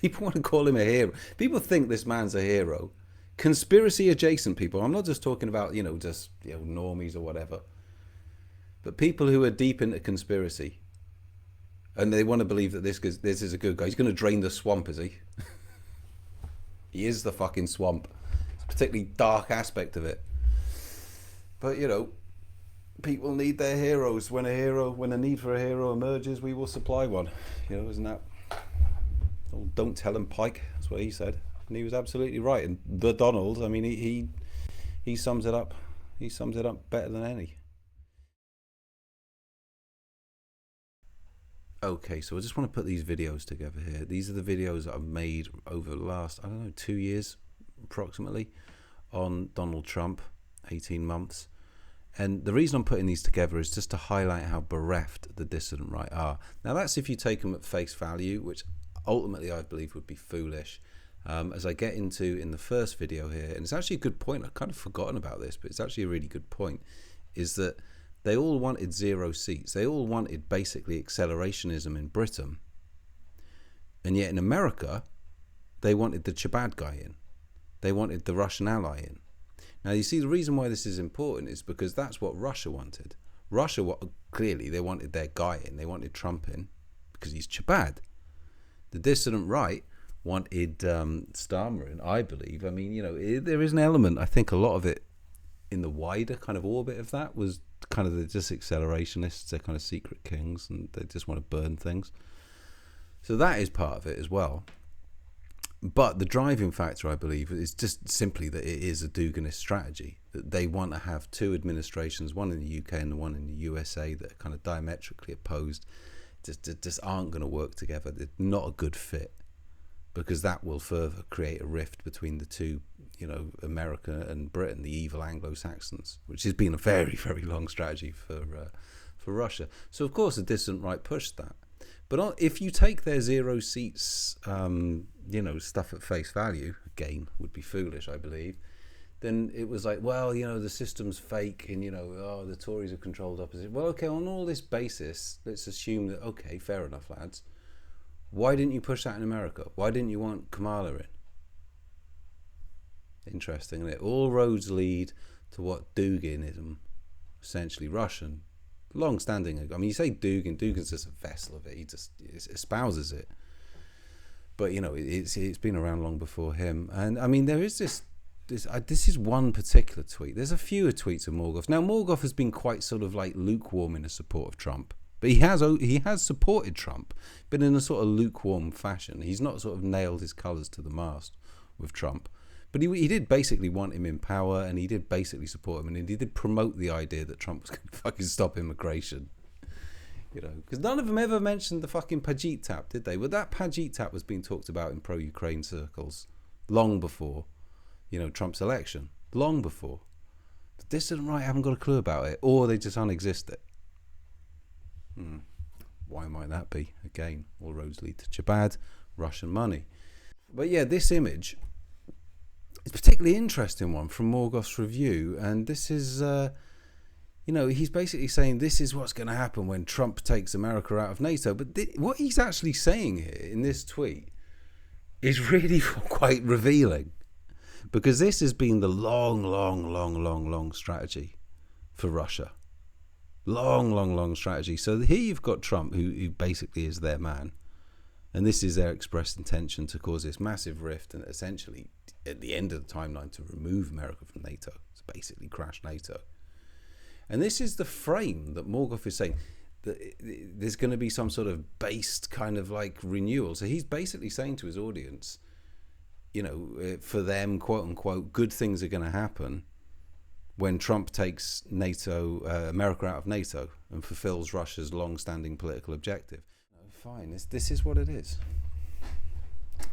People want to call him a hero. People think this man's a hero. Conspiracy adjacent people. I'm not just talking about, just normies or whatever. But people who are deep into conspiracy. And they want to believe that this is a good guy. He's going to drain the swamp, is he? He is the fucking swamp. It's a particularly dark aspect of it. But, people need their heroes. When a need for a hero emerges, we will supply one. Isn't that? Oh, don't tell him, Pike. That's what he said. And he was absolutely right. And the Donald, I mean, he sums it up. He sums it up better than any. Okay, so I just want to put these videos together here. These are the videos that I've made over the last, 2 years approximately on Donald Trump, 18 months. And the reason I'm putting these together is just to highlight how bereft the dissident right are. Now, that's if you take them at face value, which ultimately I believe would be foolish. As I get into in the first video here, and it's actually a good point, I've kind of forgotten about this, but it's actually a really good point, is that they all wanted 0 seats. They all wanted basically accelerationism in Britain. And yet in America, they wanted the Chabad guy in. They wanted the Russian ally in. Now, you see, the reason why this is important is because that's what Russia wanted. Clearly, they wanted their guy in. They wanted Trump in because he's Chabad. The dissident right wanted Starmer in, I believe. I mean, there is an element, I think a lot of it in the wider kind of orbit of that was kind of just accelerationists. They're kind of secret kings and they just want to burn things. So that is part of it as well. But the driving factor, I believe, is just simply that it is a Duganist strategy, that they want to have 2 administrations, one in the UK and one in the USA, that are kind of diametrically opposed, just aren't going to work together. They're not a good fit, because that will further create a rift between the two, America and Britain, the evil Anglo-Saxons, which has been a very, very long strategy for Russia. So, of course, the dissident right pushed that. But if you take their 0 seats, stuff at face value, again, would be foolish, I believe, then it was like, well, the system's fake and, the Tories have controlled opposition. Well, okay, on all this basis, let's assume that, okay, fair enough, lads. Why didn't you push that in America? Why didn't you want Kamala in? Interesting, isn't it? All roads lead to what Duginism, essentially Russian, long-standing. I mean, you say Dugin's just a vessel of it. He just espouses it. But it's been around long before him. And I mean, there is this is one particular tweet. There's a few tweets of Morgoth. Now, Morgoth has been quite sort of like lukewarm in his support of Trump, but he has supported Trump, but in a sort of lukewarm fashion. He's not sort of nailed his colours to the mast with Trump. But he did basically want him in power, and he did basically support him, and he did promote the idea that Trump was going to fucking stop immigration. Because none of them ever mentioned the fucking Pajit tap, did they? Well, that Pajit tap was being talked about in pro-Ukraine circles long before, Trump's election. Long before. The dissident right haven't got a clue about it, or they just unexist it. Why might that be? Again, all roads lead to Chabad, Russian money. But yeah, this image... it's a particularly interesting one from Morgoth's review, and this is, he's basically saying this is what's going to happen when Trump takes America out of NATO. But what he's actually saying here in this tweet is really quite revealing, because this has been the long strategy for Russia. Long strategy. So here you've got Trump, who basically is their man. And this is their expressed intention to cause this massive rift and essentially, at the end of the timeline, to remove America from NATO. To basically crash NATO. And this is the frame that Morgoth is saying, that there's going to be some sort of based kind of like renewal. So he's basically saying to his audience, for them, quote unquote, good things are going to happen when Trump takes America out of NATO and fulfills Russia's long-standing political objective. Fine, this is what it is.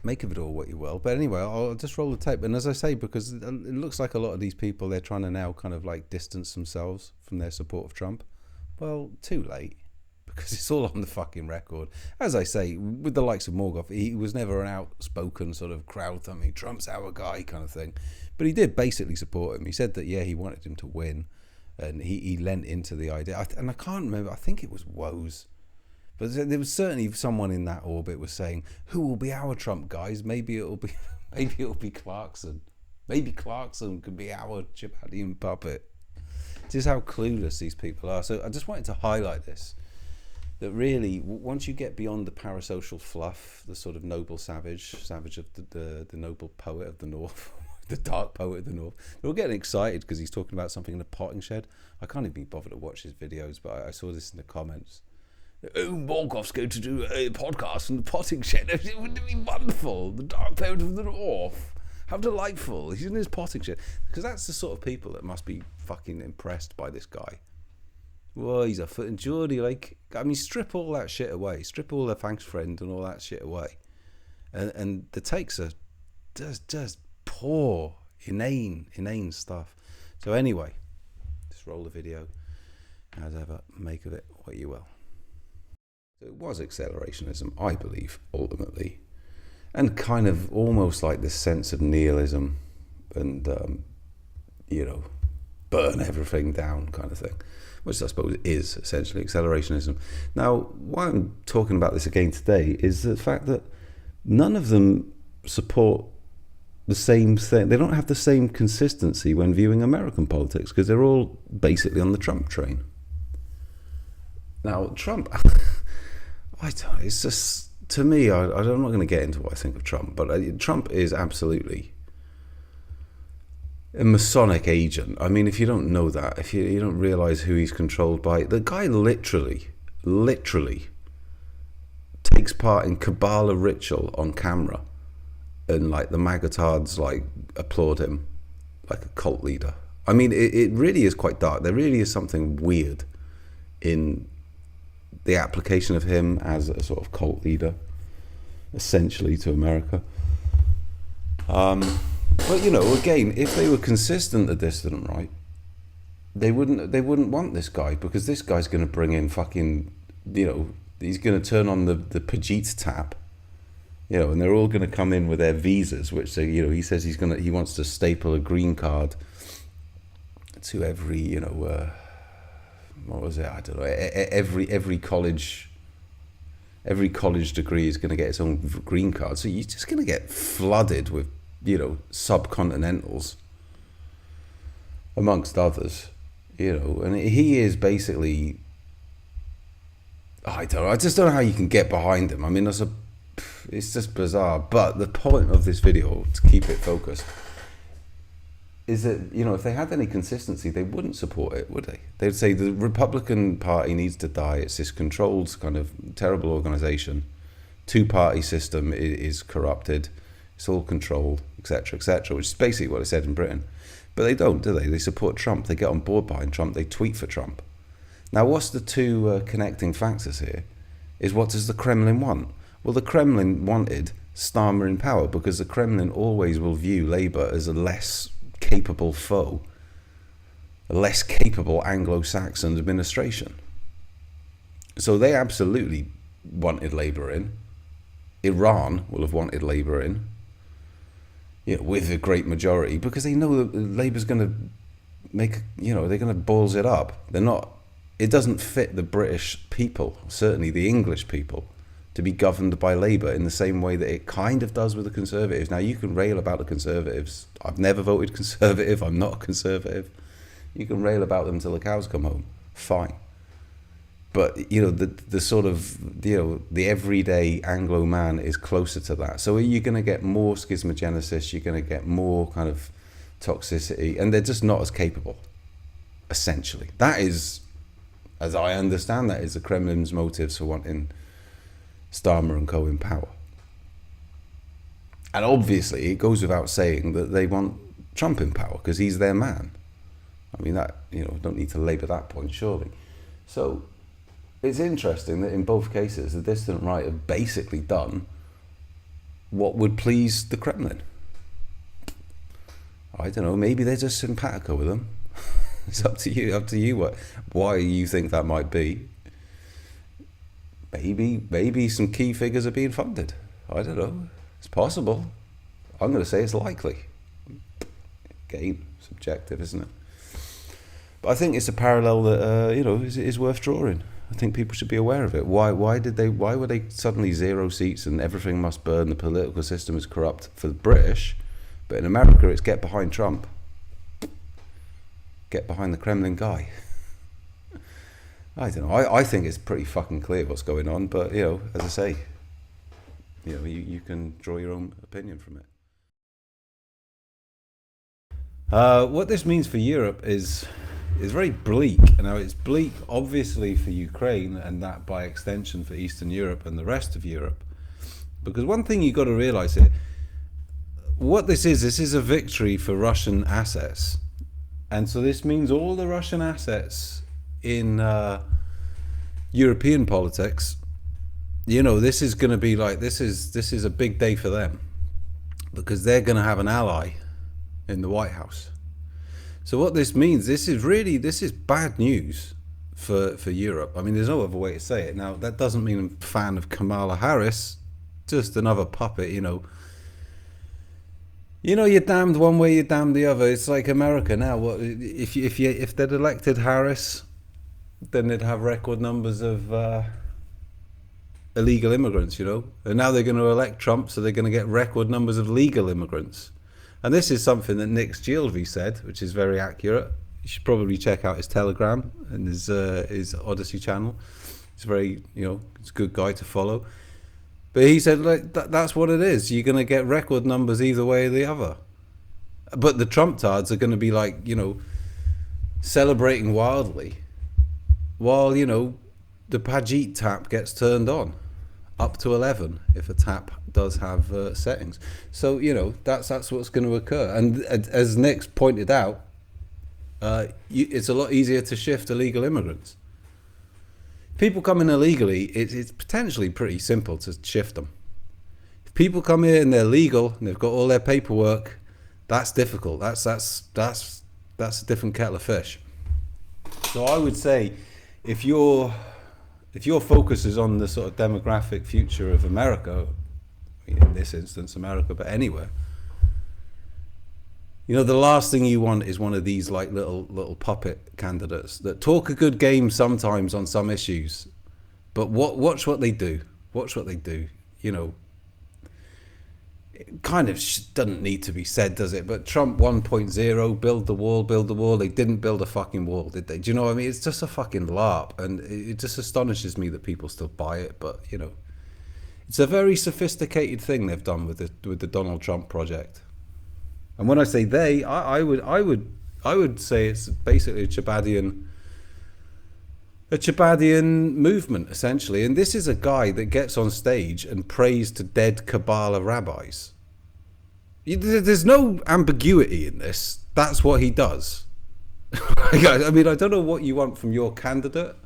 Make of it all what you will. But anyway, I'll just roll the tape. And as I say, because it looks like a lot of these people, they're trying to now kind of like distance themselves from their support of Trump. Well, too late, because it's all on the fucking record. As I say, with the likes of Morgoth, he was never an outspoken sort of crowd thumping, Trump's our guy kind of thing. But he did basically support him. He said that, yeah, he wanted him to win. And he lent into the idea. And I can't remember, I think it was Woes. But there was certainly someone in that orbit was saying, "Who will be our Trump, guys? Maybe it'll be Clarkson. Maybe Clarkson could be our Chabadian puppet." Just how clueless these people are. So I just wanted to highlight this. That really, once you get beyond the parasocial fluff, the sort of noble savage of the noble poet of the North, the dark poet of the North, they're all getting excited because he's talking about something in a potting shed. I can't even be bothered to watch his videos, but I saw this in the comments. "Oh, Morgoth's going to do a podcast from the potting shed. Wouldn't it be wonderful? The dark poet of the North. How delightful. He's in his potting shed." Because that's the sort of people that must be fucking impressed by this guy. Well, he's a foot and Geordie, like, I mean, strip all that shit away. Strip all the thanks friend and all that shit away. And the takes are just poor, inane stuff. So anyway, just roll the video. As ever, make of it what you will. So it was accelerationism, I believe, ultimately. And kind of almost like this sense of nihilism and, burn everything down kind of thing, which I suppose is essentially accelerationism. Now, why I'm talking about this again today is the fact that none of them support the same thing. They don't have the same consistency when viewing American politics because they're all basically on the Trump train. Now, Trump, I don't know, it's just, to me, I'm not going to get into what I think of Trump, but Trump is absolutely a Masonic agent. I mean, if you don't know that, if you don't realize who he's controlled by, the guy literally takes part in Kabbalah ritual on camera, and like the Magatards like applaud him like a cult leader. I mean, it really is quite dark. There really is something weird in the application of him as a sort of cult leader, essentially, to America. But again, if they were consistent, the Dissident Right, they wouldn't want this guy, because this guy's going to bring in fucking, he's going to turn on the Pajit tap, and they're all going to come in with their visas, which they, he says he wants to staple a green card to every, what was it? I don't know. Every college degree is going to get its own green card. So you're just going to get flooded with, subcontinentals, amongst others, and he is basically, I just don't know how you can get behind him. I mean, it's just bizarre. But the point of this video, to keep it focused, is that, if they had any consistency, they wouldn't support it, would they? They'd say the Republican Party needs to die. It's this controlled kind of terrible organization. Two-party system is corrupted. It's all controlled, etc., which is basically what it said in Britain. But they don't, do they? They support Trump. They get on board behind Trump. They tweet for Trump. Now, what's the two connecting factors here? Is what does the Kremlin want? Well, the Kremlin wanted Starmer in power because the Kremlin always will view Labour as a less capable foe, a less capable Anglo-Saxon administration. So they absolutely wanted Labour in. Iran will have wanted Labour in, with a great majority, because they know that Labour's going to make, they're going to balls it up. It doesn't fit the British people, certainly the English people, to be governed by Labour in the same way that it kind of does with the Conservatives. Now, you can rail about the Conservatives. I've never voted Conservative. I'm not a Conservative. You can rail about them till the cows come home. Fine. But, the sort of, the everyday Anglo man is closer to that. So you're going to get more schismogenesis. You're going to get more kind of toxicity. And they're just not as capable, essentially. That is, as I understand, that is the Kremlin's motives for wanting Starmer and co in power. And obviously it goes without saying that they want Trump in power because he's their man. I mean, that, don't need to labour that point, surely. So it's interesting that in both cases the Dissident Right have basically done what would please the Kremlin. I don't know, maybe they're just simpatico with them. It's up to you why you think that might be. Maybe some key figures are being funded. I don't know. It's possible. I'm going to say it's likely. Again, subjective, isn't it? But I think it's a parallel that is worth drawing. I think people should be aware of it. Why were they suddenly 0 seats and everything must burn, the political system is corrupt for the British, but in America it's get behind Trump. Get behind the Kremlin guy. I don't know. I think it's pretty fucking clear what's going on, but as I say, you can draw your own opinion from it. What this means for Europe is very bleak. Now, it's bleak, obviously, for Ukraine, and that by extension for Eastern Europe and the rest of Europe. Because one thing you've got to realize here, what this is a victory for Russian assets. And so this means all the Russian assets in European politics, this is going to be like, this is a big day for them, because they're going to have an ally in the White House. So what this means, this is bad news for Europe. I mean, there's no other way to say it. Now, that doesn't mean I'm a fan of Kamala Harris, just another puppet, you're damned one way, you're damned the other. It's like America now. What if they'd elected Harris, then they'd have record numbers of illegal immigrants, and now they're going to elect Trump, so they're going to get record numbers of legal immigrants. And this is something that Nick Gielvi said, which is very accurate. You should probably check out his Telegram and his Odyssey channel. He's very, he's a good guy to follow. But he said, like, that's what it is. You're going to get record numbers either way or the other. But the Trump-tards are going to be like, celebrating wildly while, the Pajit tap gets turned on. Up to 11 if a tap does have settings. So, that's what's going to occur. And as Nick's pointed out, it's a lot easier to shift illegal immigrants. People come in illegally, it's potentially pretty simple to shift them. If people come here and they're legal and they've got all their paperwork, that's difficult. That's a different kettle of fish. So I would say, if your focus is on the sort of demographic future of America, in this instance America, but anywhere, the last thing you want is one of these like little puppet candidates that talk a good game sometimes on some issues, but watch what they do. Watch what they do. It kind of doesn't need to be said, does it? But Trump 1.0, build the wall. They didn't build a fucking wall, did they? Do you know what I mean? It's just a fucking LARP, and it just astonishes me that people still buy it. But it's a very sophisticated thing they've done with the Donald Trump project. And when I say they, I would say it's basically a Chabadian movement, essentially. And this is a guy that gets on stage and prays to dead Kabbalah rabbis. There's no ambiguity in this. That's what he does. I mean, I don't know what you want from your candidate.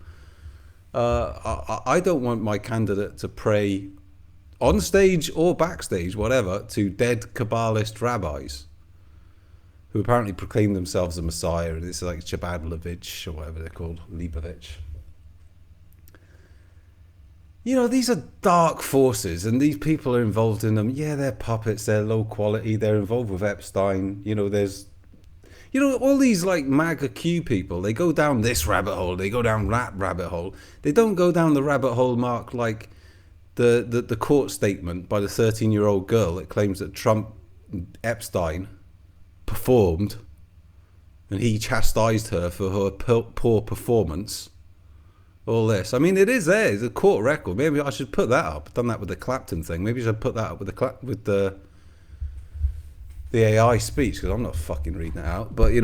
I don't want my candidate to pray on stage or backstage, whatever, to dead Kabbalist rabbis who apparently proclaim themselves a messiah, and it's like Chabadlovich or whatever they're called, Leibovich. These are dark forces, and these people are involved in them. Yeah, they're puppets, they're low quality, they're involved with Epstein. There's, all these like MAGA Q people, they go down this rabbit hole, they go down that rabbit hole. They don't go down the rabbit hole marked like the court statement by the 13-year-old girl that claims that Epstein performed and he chastised her for her poor performance. All this, I mean, it is there. It's a court record. Maybe I should put that up. I've done that with the Clapton thing. Maybe I should put that up with the AI speech, because I'm not fucking reading it out. But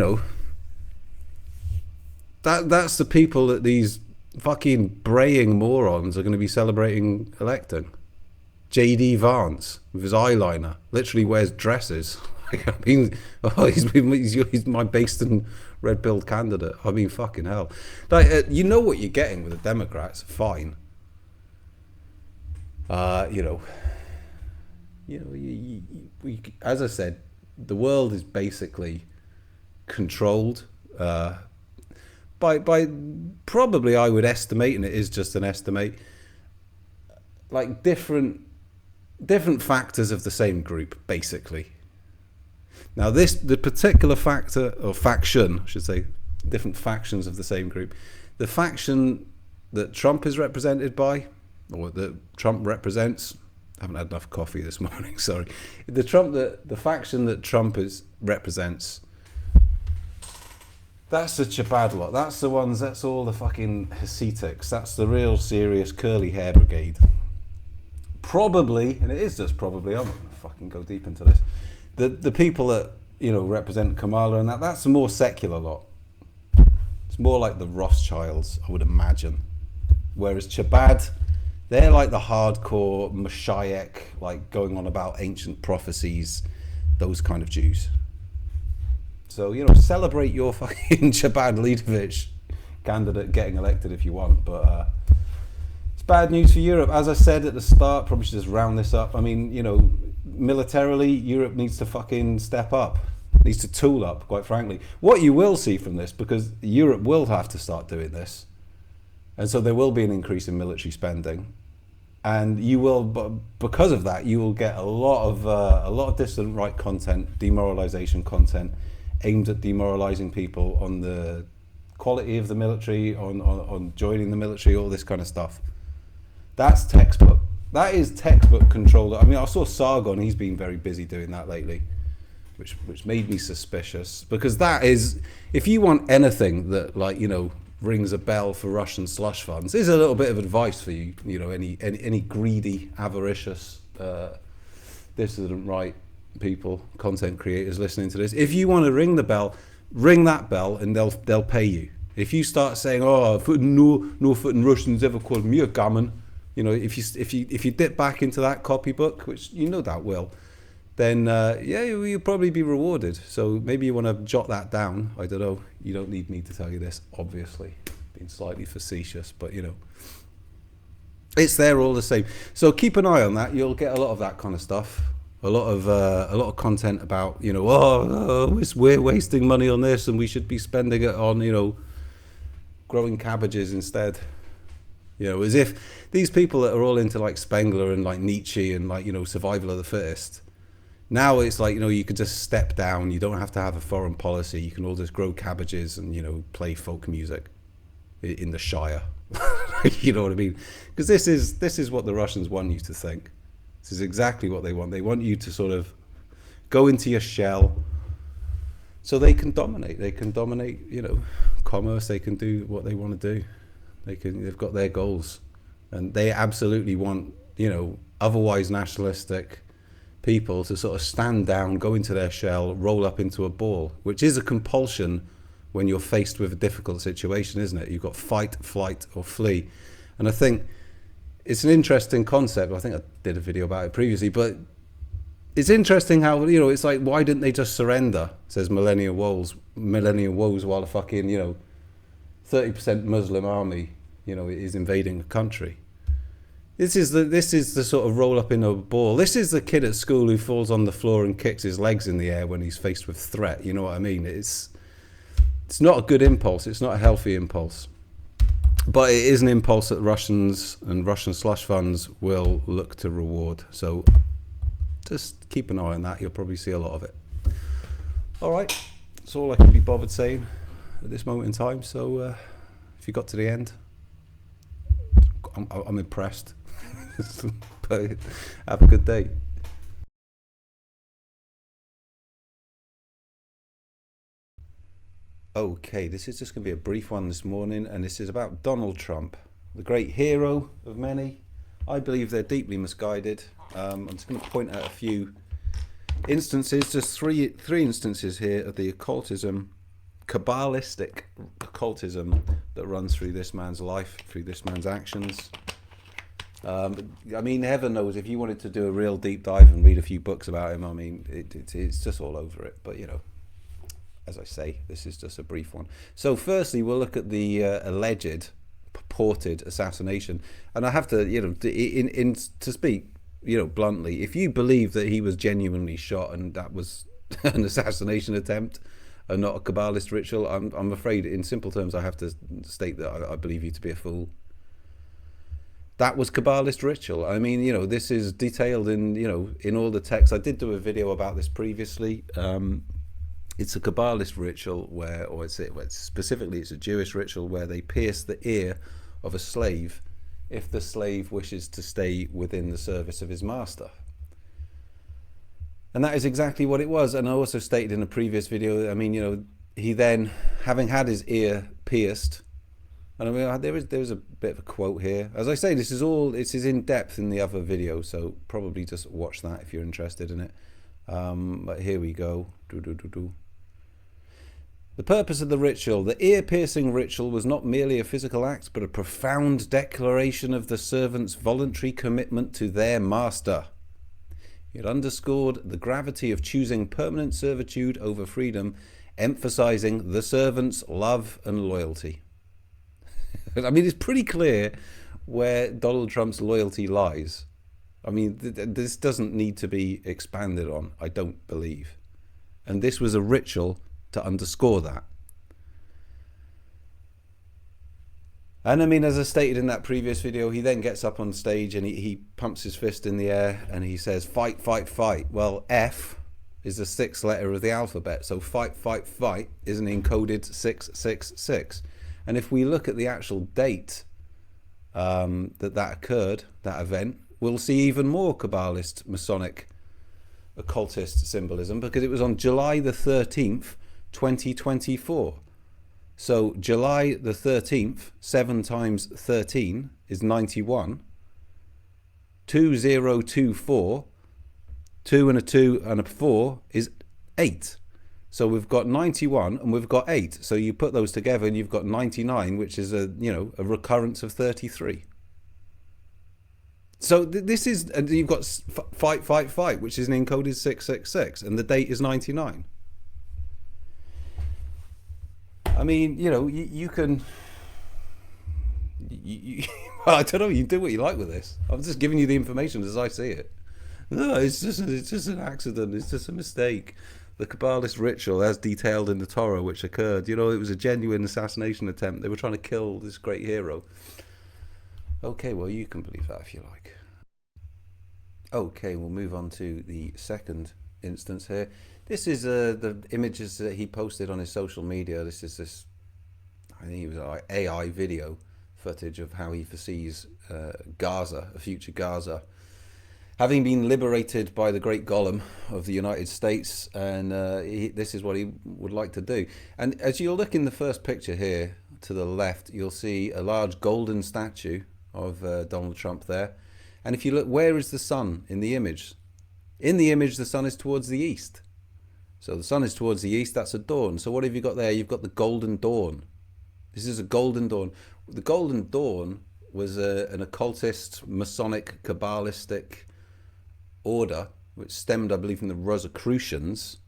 that's the people that these fucking braying morons are going to be celebrating electing. J.D. Vance with his eyeliner, literally wears dresses. I mean, he's my based and red-pilled candidate. I mean, fucking hell. Like, you know what you're getting with the Democrats. Fine. As I said, the world is basically controlled by probably, I would estimate, and it is just an estimate, like different factors of the same group, basically. Now, the particular factor, or faction, I should say, different factions of the same group. The faction that Trump is represented by, or that Trump represents. I haven't had enough coffee this morning, sorry. The faction that Trump represents, that's the Chabad lot. That's the ones, that's all the fucking Hasidics. That's the real serious curly hair brigade. Probably, and it is just probably, I'm not going to fucking go deep into this, the people that, you know, represent Kamala and that's the more secular lot. It's more like the Rothschilds, I would imagine. Whereas Chabad, they're like the hardcore Moshiach, like going on about ancient prophecies, those kind of Jews. So, you know, celebrate your fucking Chabad Leadovich candidate getting elected if you want. But it's bad news for Europe. As I said at the start, probably should just round this up. I mean, you know, militarily, Europe needs to fucking step up. Needs to tool up, quite frankly. What you will see from this, because Europe will have to start doing this, and so there will be an increase in military spending. And you will, because of that, you will get a lot of dissident right content, demoralization content, aimed at demoralizing people on the quality of the military, on joining the military, all this kind of stuff. That's textbook. That is textbook control. I mean, I saw Sargon. He's been very busy doing that lately, which made me suspicious, because that is, if you want anything that, like, you know, rings a bell for Russian slush funds. Here's a little bit of advice for you, you know, any greedy, avaricious, dissident right people, content creators listening to this. If you want to ring the bell, ring that bell, and they'll pay you. If you start saying, "Oh, no fucking Russians ever called me a gammon," you know, if you dip back into that copybook, which you know that will, then yeah, you'll probably be rewarded. So maybe you want to jot that down. I don't know. You don't need me to tell you this, obviously. Being slightly facetious, but you know, it's there all the same. So keep an eye on that. You'll get a lot of that kind of stuff. A lot of content about, you know, we're wasting money on this and we should be spending it on, you know, growing cabbages instead. You know, as if these people that are all into like Spengler and like Nietzsche and like, you know, survival of the fittest. Now it's like, you know, you could just step down. You don't have to have a foreign policy. You can all just grow cabbages and, you know, play folk music in the Shire. You know what I mean? Because this is what the Russians want you to think. This is exactly what they want. They want you to sort of go into your shell so they can dominate. They can dominate, you know, commerce. They can do what they want to do. They've got their goals. And they absolutely want, you know, otherwise nationalistic people to sort of stand down, go into their shell, roll up into a ball, which is a compulsion when you're faced with a difficult situation, isn't it? You've got fight, flight, or flee. And I think it's an interesting concept. I think I did a video about it previously, but it's interesting how, you know, it's like, why didn't they just surrender, says Millennial Woes, while a fucking, you know, 30% Muslim army, you know, is invading a country. This is the sort of roll up in a ball. This is the kid at school who falls on the floor and kicks his legs in the air when he's faced with threat. You know what I mean? It's not a good impulse. It's not a healthy impulse. But it is an impulse that Russians and Russian slush funds will look to reward. So just keep an eye on that. You'll probably see a lot of it. All right. That's all I can be bothered saying at this moment in time. So if you got to the end, I'm impressed. But have a good day. Okay, this is just going to be a brief one this morning, and this is about Donald Trump, the great hero of many. I believe they're deeply misguided. I'm just going to point out a few instances, just three instances here of the occultism, Kabbalistic occultism that runs through this man's life, through this man's actions. I mean, heaven knows, if you wanted to do a real deep dive and read a few books about him, I mean, it's just all over it. But, you know, as I say, this is just a brief one. So firstly, we'll look at the alleged, purported assassination. And I have to, you know, to speak, you know, bluntly, if you believe that he was genuinely shot and that was an assassination attempt and not a Kabbalist ritual, I'm afraid, in simple terms, I have to state that I believe you to be a fool. That was Kabbalist ritual. I mean, you know, this is detailed in, you know, in all the texts. I did do a video about this previously. It's a Kabbalist ritual where, or specifically it's a Jewish ritual where they pierce the ear of a slave if the slave wishes to stay within the service of his master. And that is exactly what it was. And I also stated in a previous video, I mean, you know, he then, having had his ear pierced, and I mean, there is a bit of a quote here. As I say, this is in depth in the other video, so probably just watch that if you're interested in it. But here we go. The purpose of the ritual. The ear-piercing ritual was not merely a physical act, but a profound declaration of the servant's voluntary commitment to their master. It underscored the gravity of choosing permanent servitude over freedom, emphasizing the servant's love and loyalty. I mean, it's pretty clear where Donald Trump's loyalty lies. I mean, this doesn't need to be expanded on, I don't believe. And this was a ritual to underscore that. And I mean, as I stated in that previous video, he then gets up on stage and he pumps his fist in the air and he says, fight, fight, fight. Well, F is the sixth letter of the alphabet. So fight, fight, fight is an encoded 666. And if we look at the actual date that occurred, that event, we'll see even more Kabbalist, Masonic, occultist symbolism, because it was on July the 13th, 2024. So July the 13th, 7 times 13 is 91. 2024, 2 and a 2 and a 4 is 8. So we've got 91 and we've got 8. So you put those together and you've got 99, which is a recurrence of 33. So this is, and you've got fight, fight, fight, which is an encoded 666, and the date is 99. I mean, you know, you can, I don't know, you do what you like with this. I'm just giving you the information as I see it. No, it's just an accident. It's just a mistake. The Kabbalist ritual, as detailed in the Torah, which occurred, you know, it was a genuine assassination attempt. They were trying to kill this great hero. Okay, well, you can believe that if you like. Okay, we'll move on to the second instance here. This is the images that he posted on his social media. This is I think it was like AI video footage of how he foresees Gaza, a future Gaza, having been liberated by the great golem of the United States, and this is what he would like to do. And as you'll look in the first picture here to the left, you'll see a large golden statue of Donald Trump there. And if you look, where is the sun in the image? In the image, the sun is towards the east. So the sun is towards the east, that's a dawn. So what have you got there? You've got the golden dawn. This is a golden dawn. The golden dawn was an occultist, Masonic, Kabbalistic order, which stemmed, I believe, from the Rosicrucians.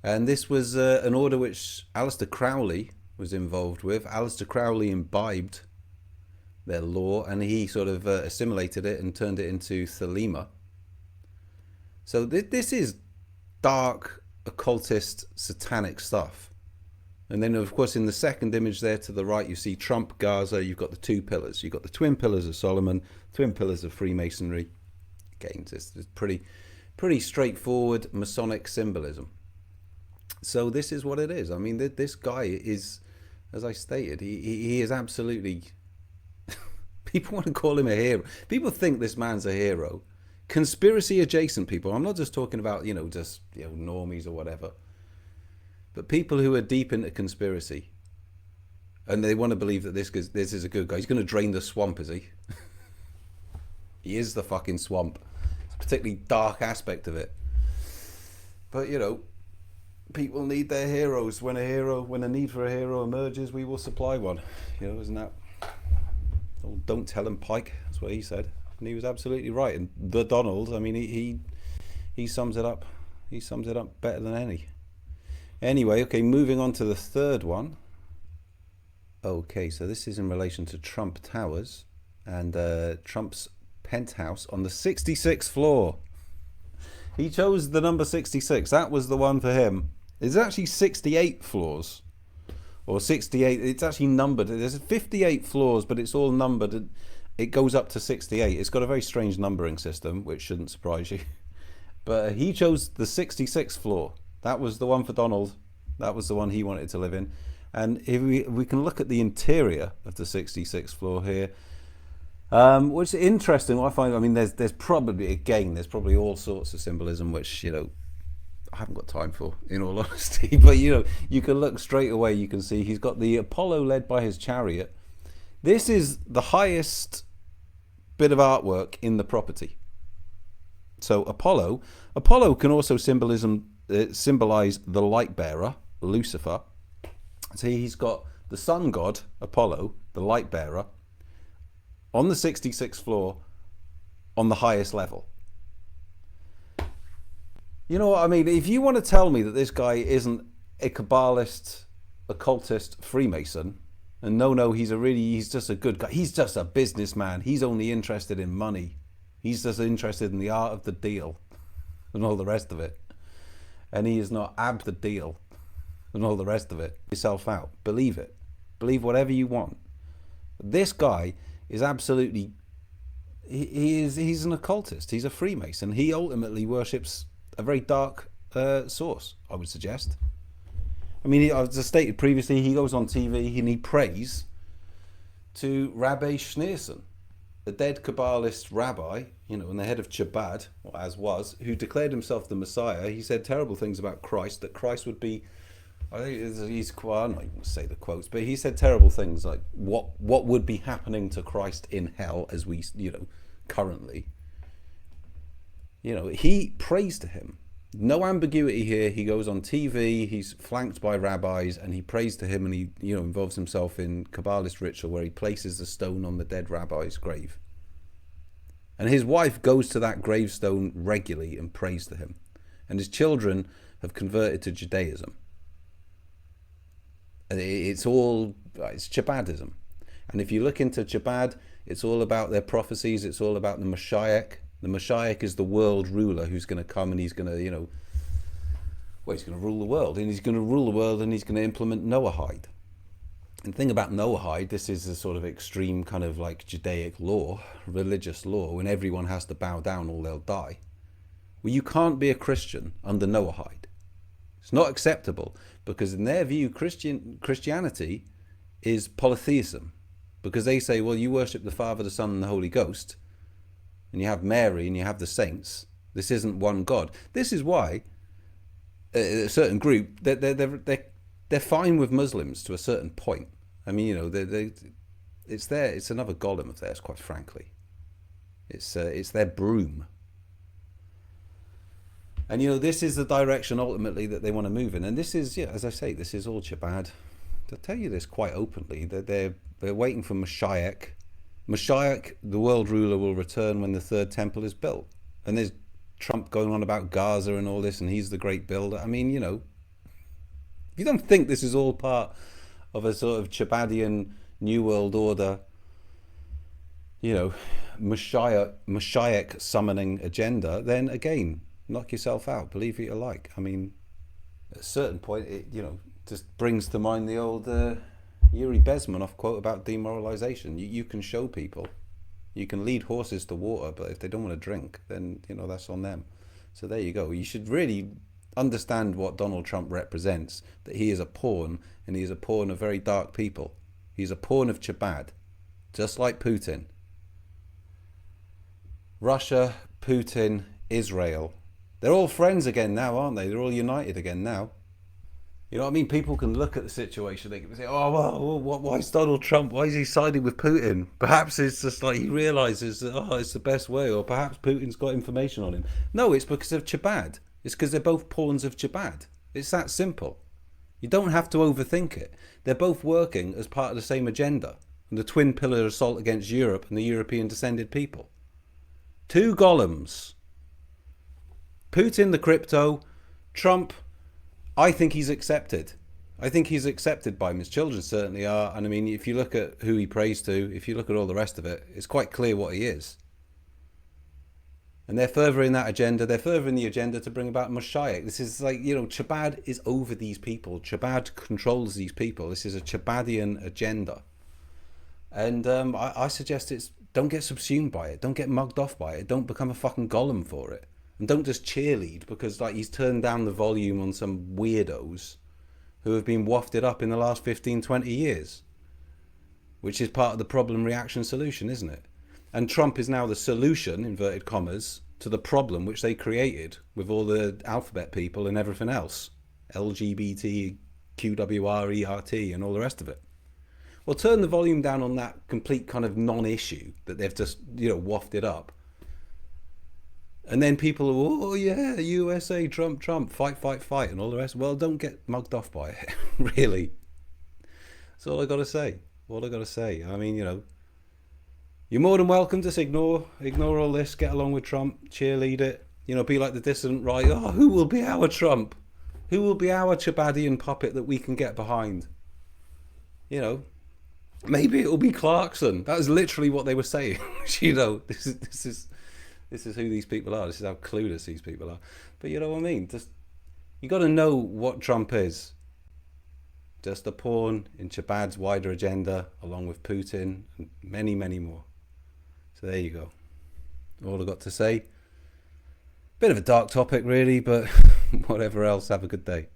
And this was an order which Aleister Crowley was involved with. Aleister Crowley imbibed their law, and he sort of assimilated it and turned it into Thelema. So this is dark, occultist, satanic stuff. And then, of course, in the second image there to the right, you see Trump, Gaza. You've got the two pillars. You've got the twin pillars of Solomon, twin pillars of Freemasonry. Again, it's pretty straightforward Masonic symbolism. So this is what it is. I mean, this guy is, as I stated, he is absolutely... People want to call him a hero. People think this man's a hero. Conspiracy adjacent people. I'm not just talking about, just normies or whatever. But people who are deep into conspiracy. And they want to believe that this is a good guy. He's going to drain the swamp, is he? He is the fucking swamp. It's a particularly dark aspect of it. But, people need their heroes. When a need for a hero emerges, we will supply one. Isn't that... Oh, don't tell him, Pike. That's what he said. And he was absolutely right. And the Donald, I mean, he sums it up. He sums it up better than any. Anyway, okay, moving on to the third one. Okay, so this is in relation to Trump Towers and Trump's penthouse on the 66th floor. He chose the number 66. That was the one for him. It's actually 68 floors. Or 68, it's actually numbered. There's 58 floors, but it's all numbered. It goes up to 68. It's got a very strange numbering system, which shouldn't surprise you. But he chose the 66th floor. That was the one for Donald. That was the one he wanted to live in. And if we can look at the interior of the 66th floor here, which is interesting. What I find, I mean, there's probably all sorts of symbolism which, I haven't got time for, in all honesty. But you can look straight away. You can see he's got the Apollo led by his chariot. This is the highest bit of artwork in the property. So Apollo can also symbolize the light bearer, Lucifer. So he's got the sun god, Apollo, the light bearer, on the 66th floor on the highest level. You know what I mean? If you want to tell me that this guy isn't a Kabbalist, occultist, Freemason, and no, he's just a good guy. He's just a businessman. He's only interested in money. He's just interested in the art of the deal and all the rest of it. And he is not the deal and all the rest of it. Yourself out. Believe it. Believe whatever you want. This guy is absolutely... He's an occultist. He's a Freemason. He ultimately worships a very dark source, I would suggest. I mean, as I stated previously, he goes on TV and he prays to Rabbi Schneerson, the dead Kabbalist rabbi, and the head of Chabad, or as was, who declared himself the Messiah. He said terrible things about Christ, that Christ would be, I think I'm not even going to say the quotes, but he said terrible things like what would be happening to Christ in hell as we, currently. He prays to him. No ambiguity here. He goes on TV, he's flanked by rabbis, and he prays to him, and he involves himself in Kabbalist ritual where he places a stone on the dead rabbi's grave. And his wife goes to that gravestone regularly and prays to him. And his children have converted to Judaism. And it's Chabadism. And if you look into Chabad, it's all about their prophecies, it's all about the Mashiach. The Mashiach is the world ruler who's going to come, and he's going to, he's going to rule the world. And he's going to rule the world, and he's going to implement Noahide. And the thing about Noahide, this is a sort of extreme kind of like Judaic law, religious law, when everyone has to bow down or they'll die. Well, you can't be a Christian under Noahide. It's not acceptable, because in their view, Christianity is polytheism. Because they say, well, you worship the Father, the Son, and the Holy Ghost, and you have Mary and you have the saints. This isn't one God. This is why a certain group, they're fine with Muslims to a certain point. I mean, it's another golem of theirs, quite frankly. It's their broom. And this is the direction ultimately that they want to move in. And this is, as I say, this is all Chabad. They'll tell you this quite openly, that they're waiting for Mashiach. Mashiach, the world ruler, will return when the third temple is built. And there's Trump going on about Gaza and all this, and he's the great builder. I mean, if you don't think this is all part of a sort of Chabadian New World Order, Mashiach summoning agenda, then again, knock yourself out. Believe what you like. I mean, at a certain point, it just brings to mind the old Yuri Bezmenov quote about demoralization. You can show people, you can lead horses to water, but if they don't want to drink, then that's on them. So there you go. You should really understand what Donald Trump represents, that he is a pawn, and he is a pawn of very dark people. He's a pawn of Chabad, just like Putin. Russia, Putin, Israel, they're all friends again now, aren't they? They're all united again now. You know what I mean? People can look at the situation, they can say, oh, well, why is Donald Trump, why is he siding with Putin? Perhaps it's just like he realises that, it's the best way, or perhaps Putin's got information on him. No, it's because of Chabad. It's because they're both pawns of Chabad. It's that simple. You don't have to overthink it. They're both working as part of the same agenda, and the twin pillar assault against Europe and the European descended people. Two golems. Putin, the crypto, Trump, I think he's accepted. I think he's accepted by him. His children certainly are. And I mean, if you look at who he prays to, if you look at all the rest of it, it's quite clear what he is. And they're furthering that agenda. They're furthering the agenda to bring about Mashiach. This is like, Chabad is over these people. Chabad controls these people. This is a Chabadian agenda. And I suggest don't get subsumed by it. Don't get mugged off by it. Don't become a fucking golem for it. And don't just cheerlead because he's turned down the volume on some weirdos who have been wafted up in the last 15, 20 years, which is part of the problem reaction solution, isn't it? And Trump is now the solution, inverted commas, to the problem which they created with all the alphabet people and everything else. LGBT, QWR, and all the rest of it. Well, turn the volume down on that complete kind of non-issue that they've just, wafted up. And then people are, oh yeah, USA, Trump, fight, and all the rest. Well, don't get mugged off by it, really. That's all I got to say. I mean, you're more than welcome to ignore all this, get along with Trump, cheerlead it, be like the Dissident Right. Oh, who will be our Trump? Who will be our Chabadian puppet that we can get behind? Maybe it'll be Clarkson. That is literally what they were saying. This is who these people are. This is how clueless these people are. But you know what I mean? You got to know what Trump is. Just a pawn in Chabad's wider agenda, along with Putin and many, many more. So there you go. All I got to say. Bit of a dark topic, really, but whatever else, have a good day.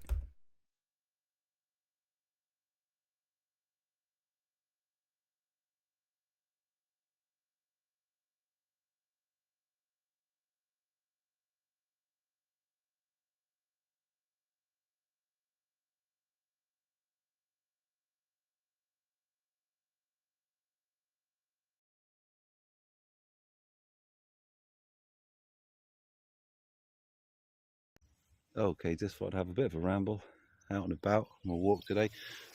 Okay, just thought I'd have a bit of a ramble out and about on my walk today.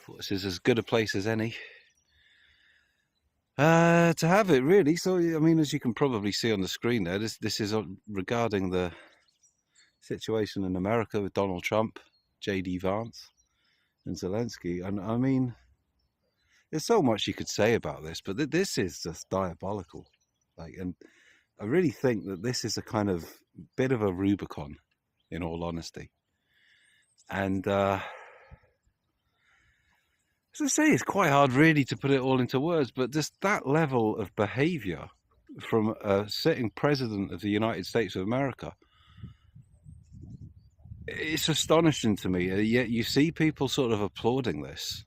Thought this is as good a place as any to have it, really. So, I mean, as you can probably see on the screen there, this is regarding the situation in America with Donald Trump, J.D. Vance, and Zelensky. And I mean, there's so much you could say about this, but this is just diabolical. And I really think that this is a kind of bit of a Rubicon, in all honesty. And as I say, it's quite hard really to put it all into words, but just that level of behavior from a sitting president of the United States of America, it's astonishing to me. Yet you see people sort of applauding this.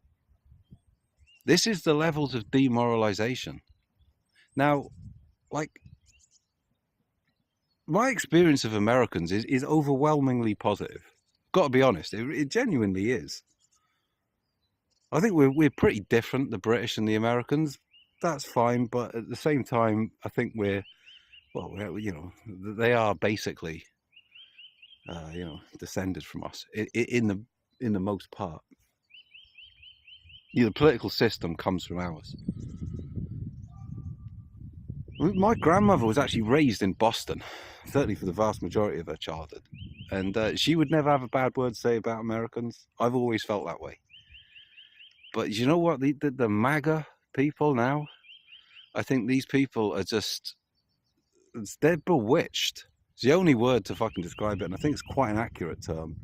This is the levels of demoralization. Now, my experience of Americans is overwhelmingly positive. Got to be honest, it genuinely is. I think we're pretty different, the British and the Americans. That's fine, but at the same time, I think they are basically, descended from us in the most part. The political system comes from ours. My grandmother was actually raised in Boston, certainly for the vast majority of her childhood, and she would never have a bad word to say about Americans. I've always felt that way. But you know what? The MAGA people now, I think these people are they're bewitched. It's the only word to fucking describe it, and I think it's quite an accurate term.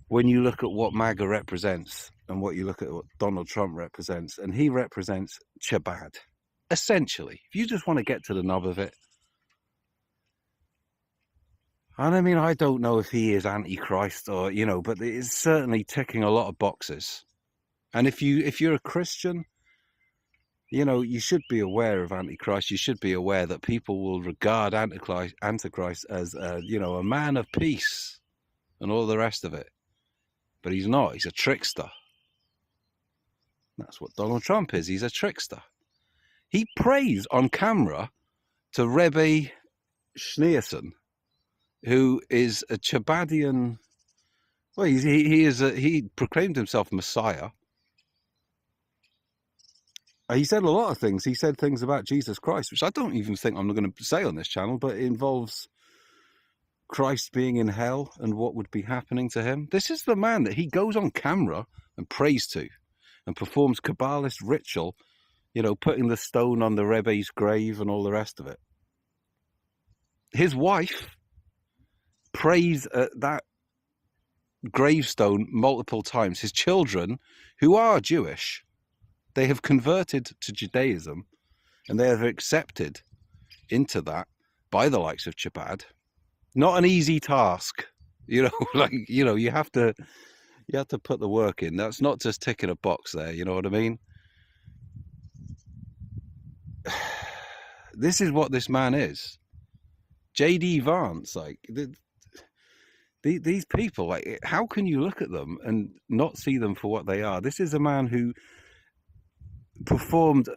When you look at what MAGA represents and what you look at what Donald Trump represents, and he represents Chabad. Essentially, if you just want to get to the nub of it. And I mean, I don't know if he is Antichrist or, but it's certainly ticking a lot of boxes. And if you're a Christian, you should be aware of Antichrist. You should be aware that people will regard Antichrist as, a man of peace and all the rest of it. But he's not. He's a trickster. That's what Donald Trump is. He's a trickster. He prays on camera to Rebbe Schneerson, who is a Chabadian. Well, he proclaimed himself Messiah. He said a lot of things. He said things about Jesus Christ, which I don't even think I'm going to say on this channel, but it involves Christ being in hell and what would be happening to him. This is the man that he goes on camera and prays to and performs Kabbalist ritual, putting the stone on the Rebbe's grave and all the rest of it. His wife prays at that gravestone multiple times. His children, who are Jewish, they have converted to Judaism and they have accepted into that by the likes of Chabad. Not an easy task, you have to You have to put the work in. That's not just ticking a box there, you know what I mean? This is what this man is. J.D. Vance, like, these people, like, how can you look at them and not see them for what they are? This is a man who performed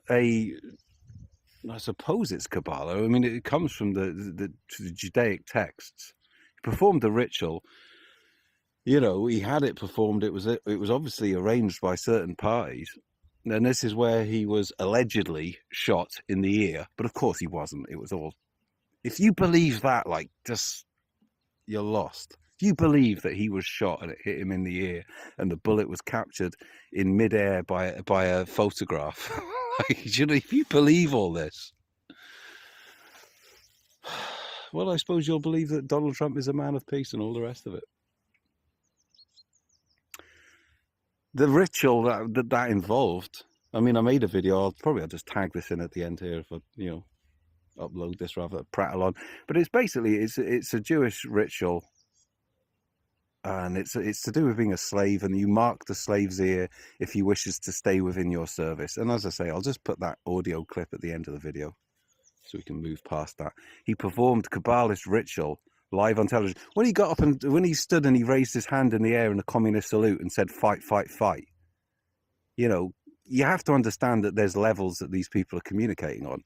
I suppose it's Kabbalah. I mean, it comes from the Judaic texts. He performed a ritual. You know, he had it performed. It was obviously arranged by certain parties. And this is where he was allegedly shot in the ear. But of course he wasn't. It was all... If you believe that, like, just... You're lost. If you believe that he was shot and it hit him in the ear and the bullet was captured in midair by a photograph... You know, if you believe all this... Well, I suppose you'll believe that Donald Trump is a man of peace and all the rest of it. The ritual that involved, I mean, I made a video. I'll just tag this in at the end here if I, you know, upload this rather than prattle on. But it's basically, it's a Jewish ritual, and it's to do with being a slave, and you mark the slave's ear if he wishes to stay within your service. And as I say, I'll just put that audio clip at the end of the video so we can move past that. He performed Kabbalist ritual live on television. When he got up and when he stood and he raised his hand in the air in a communist salute and said, "Fight, fight, fight." You know, you have to understand that there's levels that these people are communicating on.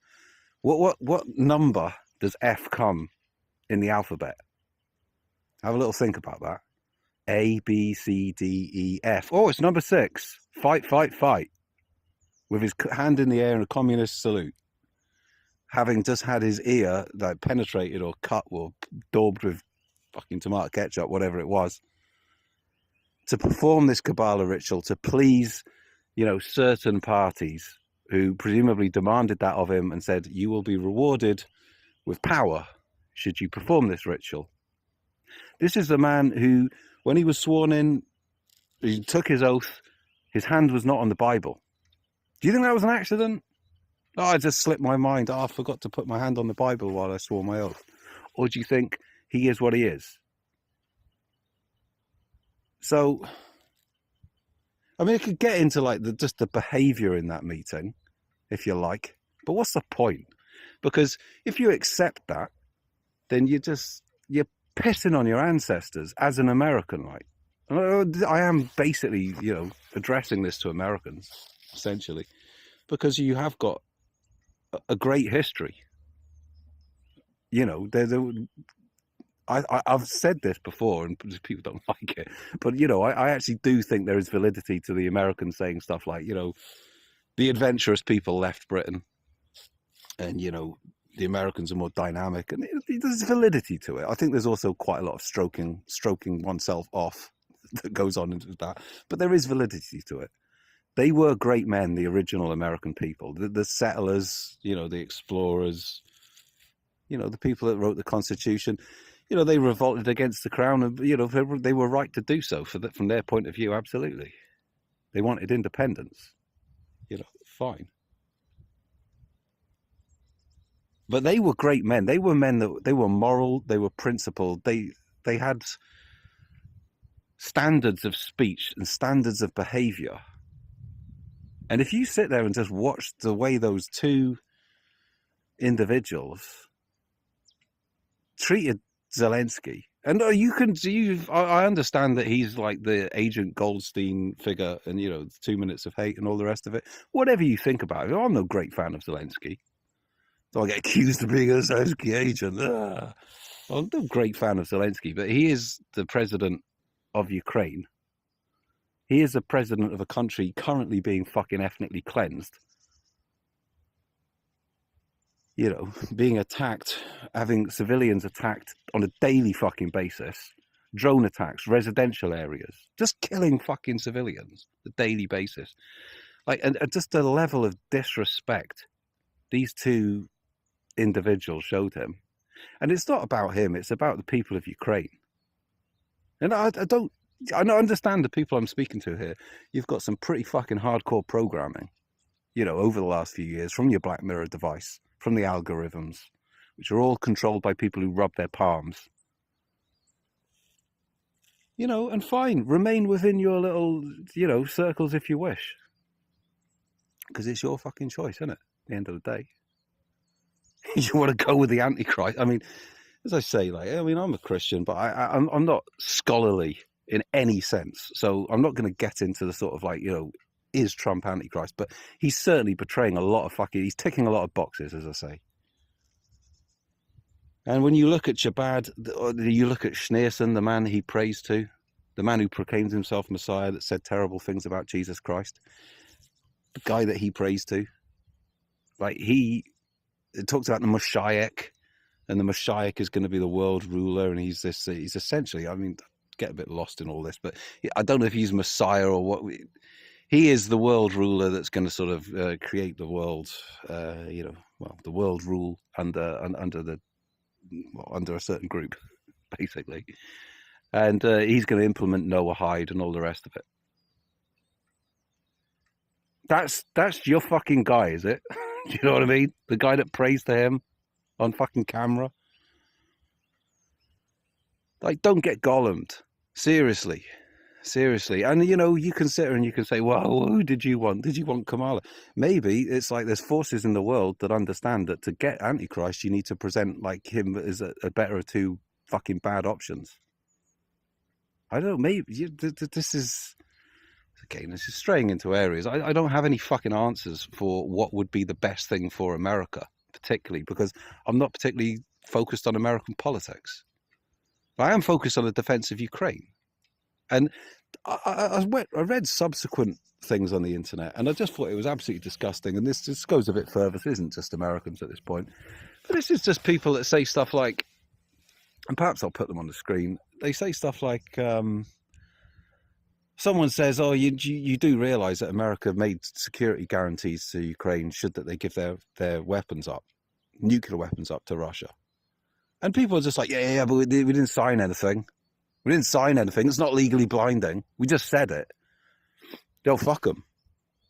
What number does F come in the alphabet? Have a little think about that. A, B, C, D, E, F. Oh, it's number 6. Fight, fight, fight. With his hand in the air in a communist salute. Having just had his ear like penetrated or cut or daubed with fucking tomato ketchup, whatever it was, to perform this Kabbalah ritual to please, you know, certain parties who presumably demanded that of him and said, "You will be rewarded with power should you perform this ritual." This is the man who, when he was sworn in, he took his oath, his hand was not on the Bible. Do you think that was an accident? Oh, I just slipped my mind. Oh, I forgot to put my hand on the Bible while I swore my oath. Or do you think he is what he is? So, I mean, I could get into like just the behavior in that meeting, if you like. But what's the point? Because if you accept that, then you're pissing on your ancestors as an American, like. I am basically, you know, addressing this to Americans, essentially, because you have got a great history. You know, I've said this before and people don't like it, but, you know, I actually do think there is validity to the Americans saying stuff like, you know, the adventurous people left Britain and, you know, the Americans are more dynamic, and there's validity to it. I think there's also quite a lot of stroking oneself off that goes on into that, but there is validity to it. They were great men, the original American people, the settlers, you know, the explorers, you know, the people that wrote the Constitution. You know, they revolted against the crown, and, you know, they were right to do so from their point of view, absolutely. They wanted independence, you know, fine. But they were great men. They were men that they were moral, they were principled, they had standards of speech and standards of behavior. And if you sit there and just watch the way those two individuals treated Zelensky, and I understand that he's like the Agent Goldstein figure and, you know, 2 minutes of hate and all the rest of it. Whatever you think about it, I'm no great fan of Zelensky. So I get accused of being a Zelensky agent. I'm no great fan of Zelensky, but he is the president of Ukraine. He is the president of a country currently being fucking ethnically cleansed. You know, being attacked, having civilians attacked on a daily fucking basis. Drone attacks, residential areas. Just killing fucking civilians on a daily basis. Like, and just the level of disrespect these two individuals showed him. And it's not about him, it's about the people of Ukraine. And I understand the people I'm speaking to here. You've got some pretty fucking hardcore programming, you know, over the last few years from your Black Mirror device, from the algorithms, which are all controlled by people who rub their palms. You know, and fine, remain within your little, you know, circles if you wish. Because it's your fucking choice, isn't it? At the end of the day. You want to go with the Antichrist. I mean, as I say, like, I mean, I'm a Christian, but I'm not scholarly in any sense. So I'm not going to get into the sort of like, you know, is Trump Antichrist? But he's certainly portraying a lot of he's ticking a lot of boxes, as I say. And when you look at Chabad, you look at Schneerson, the man he prays to, the man who proclaimed himself Messiah, that said terrible things about Jesus Christ, the guy that he prays to, like it talks about the Moshiach, and the Moshiach is going to be the world ruler, and he's essentially, I mean, get a bit lost in all this, but I don't know if he's Messiah or what. He is the world ruler that's going to sort of create the world, you know, well, the world rule under a certain group, basically. And he's going to implement Noahide and all the rest of it. That's your fucking guy, is it? Do you know what I mean? The guy that prays to him on fucking camera. Like, don't get Gollumed. Seriously. And, you know, you can sit there and you can say, well, who did you want? Did you want Kamala? Maybe it's like there's forces in the world that understand that to get Antichrist, you need to present like him as a better of two fucking bad options. I don't know, maybe this is straying into areas. I don't have any fucking answers for what would be the best thing for America, particularly because I'm not particularly focused on American politics. I am focused on the defense of Ukraine. And I read subsequent things on the internet, and I just thought it was absolutely disgusting. And this just goes a bit further. This isn't just Americans at this point, but this is just people that say stuff like, and perhaps I'll put them on the screen. They say stuff like, someone says, "Oh, you do realise that America made security guarantees to Ukraine should that they give their weapons up, nuclear weapons up to Russia," and people are just like, "Yeah, but we didn't sign anything." We didn't sign anything. It's not legally blinding. We just said it. Yo, fuck them.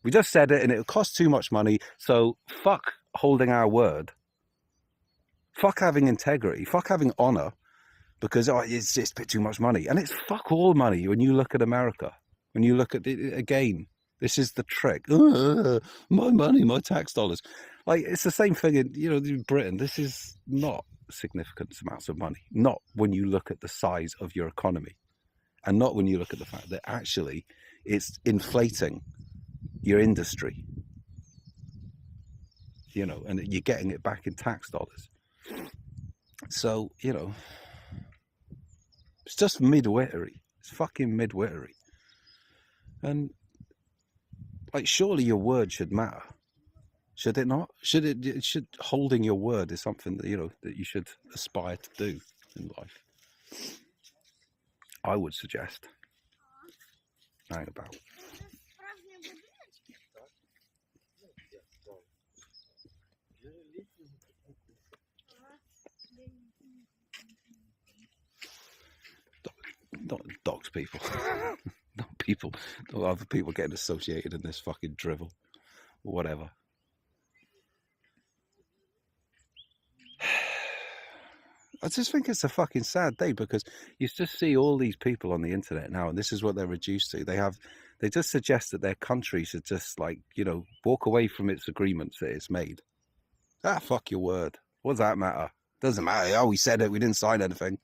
We just said it, and it cost too much money. So fuck holding our word. Fuck having integrity. Fuck having honor, because it's a bit too much money. And it's fuck all money when you look at America. When you look at it again, this is the trick. My money, my tax dollars. Like, it's the same thing in Britain. This is not significant amounts of money, not when you look at the size of your economy, and not when you look at the fact that actually it's inflating your industry, and you're getting it back in tax dollars. So, it's just midwittery. It's fucking midwittery. And like, surely your word should matter. Should it not? Should holding your word is something that, that you should aspire to do in life? I would suggest. Hang about. Not dogs, people. Not people. Not other people getting associated in this fucking drivel. Or whatever. I just think it's a fucking sad day, because you just see all these people on the internet now, and this is what they're reduced to. They just suggest that their country should just, like, walk away from its agreements that it's made. Fuck your word. What does that matter? Doesn't matter. Oh, we said it. We didn't sign anything.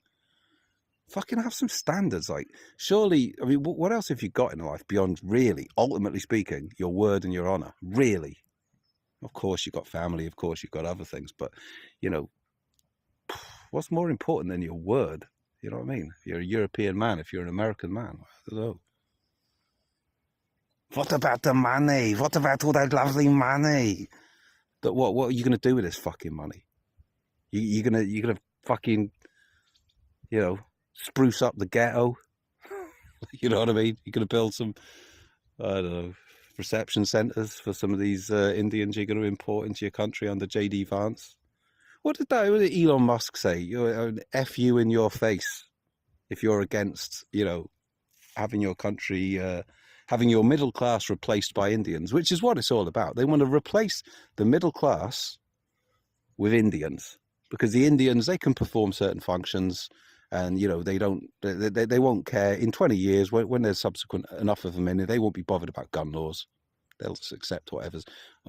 Fucking have some standards. Like, surely, I mean, what else have you got in life beyond, really, ultimately speaking, your word and your honor? Really? Of course, you've got family. Of course, you've got other things. But, what's more important than your word? You know what I mean? If you're a European man, if you're an American man, I don't know. What about the money? What about all that lovely money? But what are you going to do with this fucking money? You're gonna fucking, spruce up the ghetto? You know what I mean? You're going to build some, I don't know, reception centres for some of these Indians you're going to import into your country under J.D. Vance? What did Elon Musk say? You're an F you in your face if you're against, having your country, having your middle class replaced by Indians, which is what it's all about. They want to replace the middle class with Indians, because the Indians, they can perform certain functions, And, you know, they won't care. In 20 years, when there's subsequent enough of them in, they won't be bothered about gun laws. They'll just accept whatever's,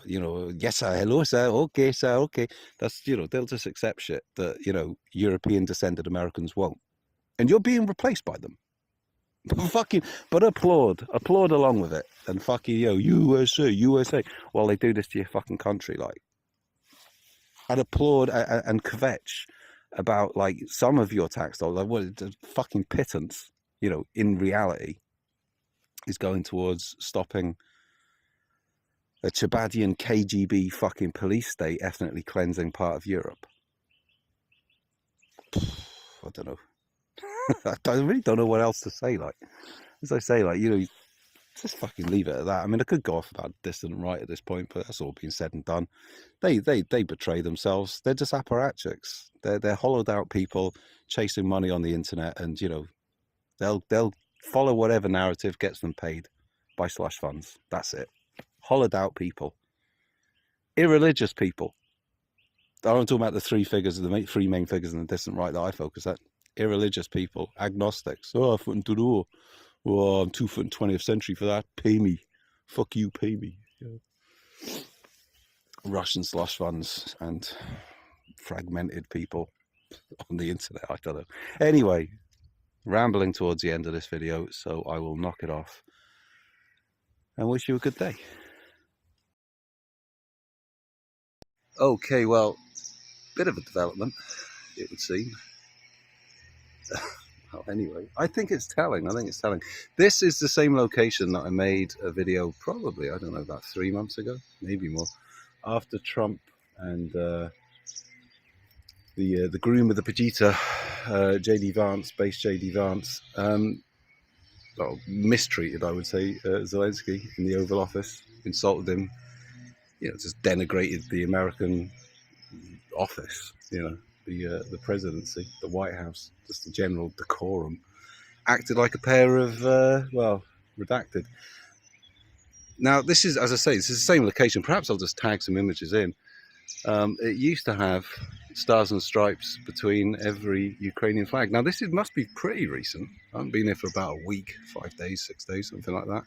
you know, yes, sir, hello, sir, okay, sir, okay. That's, you know, they'll just accept shit that, you know, European descended Americans won't. And you're being replaced by them. Fucking, but applaud along with it. And fucking, you know, USA, while they do this to your fucking country, like. I'd applaud and kvetch about, like, some of your tax dollars. Like, what fucking pittance, you know, in reality, is going towards stopping a Chabadian KGB fucking police state ethnically cleansing part of Europe. I don't know. I really don't know what else to say. Like, as I say, like, you know, just fucking leave it at that. I mean, I could go off about Dissident Right at this point, but that's all been said and done. They betray themselves. They're just apparatchiks. They're hollowed out people chasing money on the internet, and, you know, they'll follow whatever narrative gets them paid by slush funds. That's it. Hollowed out people, irreligious people. I'm talking about the three main figures in the Dissident Right that I focus at. Irreligious people, agnostics. Oh, foot into the door. Oh, I'm 2 foot in 20th century for that. Pay me. Fuck you, pay me. Yeah. Russian slush funds and fragmented people on the internet. I don't know. Anyway, rambling towards the end of this video, so I will knock it off and wish you a good day. Okay, well, bit of a development, it would seem. Well, anyway, I think it's telling. This is the same location that I made a video probably, I don't know, about 3 months ago, maybe more, after Trump and the groom of the Vegeta, J.D. Vance, base J.D. Vance, well, mistreated, I would say, Zelensky in the Oval Office, insulted him, you know, just denigrated the American office, you know, the presidency, the White House, just the general decorum. Acted like a pair of, well, redacted. Now, this is, as I say, this is the same location. Perhaps I'll just tag some images in. It used to have stars and stripes between every Ukrainian flag. Now, this must be pretty recent. I haven't been here for about a week, 5 days, 6 days, something like that.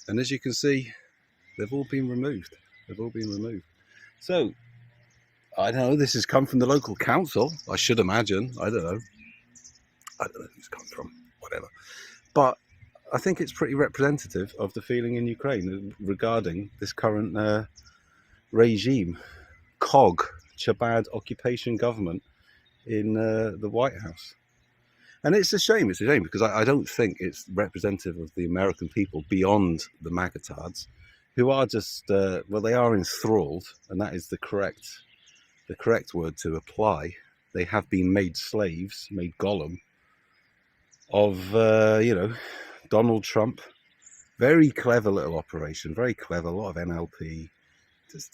And as you can see, they've all been removed. So, I don't know, this has come from the local council, I should imagine. I don't know who it's come from, whatever. But I think it's pretty representative of the feeling in Ukraine regarding this current regime, Chabad occupation government in the White House. And it's a shame because I don't think it's representative of the American people beyond the MAGA-tards, who are just, well, they are enthralled, and that is the correct word to apply. They have been made slaves, made Gollum, of, you know, Donald Trump. Very clever little operation, very clever, a lot of NLP.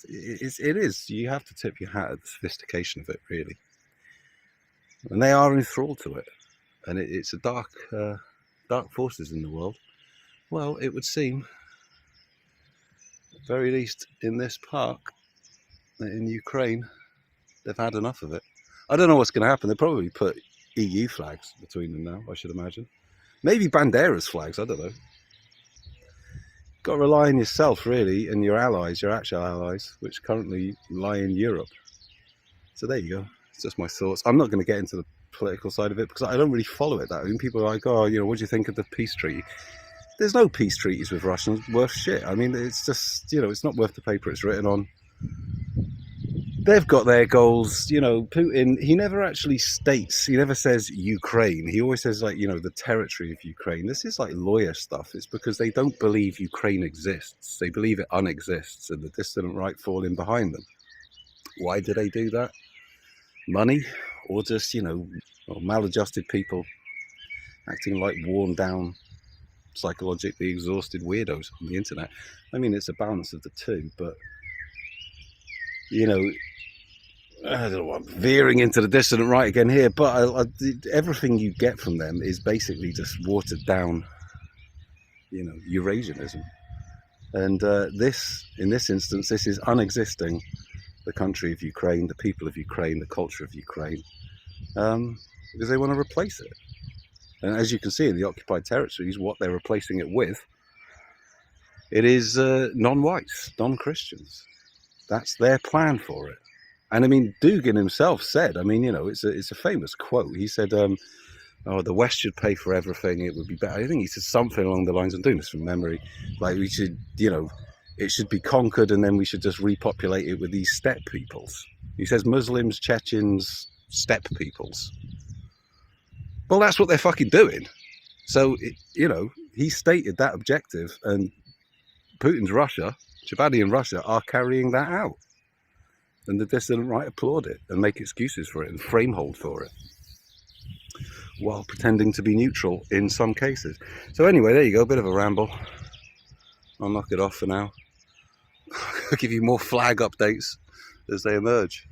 It is, you have to tip your hat at the sophistication of it, really. And they are enthralled to it. And it's a dark forces in the world. Well, it would seem, at the very least in this park, in Ukraine, they've had enough of it. I don't know what's going to happen. They'll probably put EU flags between them now, I should imagine. Maybe Bandera's flags, I don't know. Got to rely on yourself, really, and your allies, your actual allies, which currently lie in Europe. So there you go. It's just my thoughts. I'm not going to get into the political side of it because I don't really follow it that. I mean, people are like, oh, you know, what do you think of the peace treaty? There's no peace treaties with Russians worth shit. I mean, it's just, you know, it's not worth the paper it's written on. They've got their goals, you know. Putin, he never actually states, he never says Ukraine. He always says, like, you know, the territory of Ukraine. This is like lawyer stuff. It's because they don't believe Ukraine exists. They believe it unexists, and the Dissident Right fall in behind them. Why do they do that? Money? Or just, you know, maladjusted people acting like worn down, psychologically exhausted weirdos on the internet. I mean, it's a balance of the two, but, you know, I don't know, I'm veering into the Dissident Right again here, but everything you get from them is basically just watered down, you know, Eurasianism. And in this instance, this is unexisting, the country of Ukraine, the people of Ukraine, the culture of Ukraine. because they want to replace it. And as you can see in the occupied territories, what they're replacing it with, it is non-whites, non-Christians. That's their plan for it. And I mean, Dugin himself said, I mean, you know, it's a famous quote. He said, oh, the West should pay for everything. It would be better. I think he said something along the lines, I'm doing this from memory, like we should, you know, it should be conquered and then we should just repopulate it with these steppe peoples. He says Muslims, Chechens, steppe peoples. Well, that's what they're fucking doing. So, you know, he stated that objective, and Putin's Russia, Chabadian Russia, are carrying that out. And the dissident right applaud it and make excuses for it and frame hold for it, while pretending to be neutral in some cases. So anyway, there you go, a bit of a ramble. I'll knock it off for now. I'll give you more flag updates as they emerge.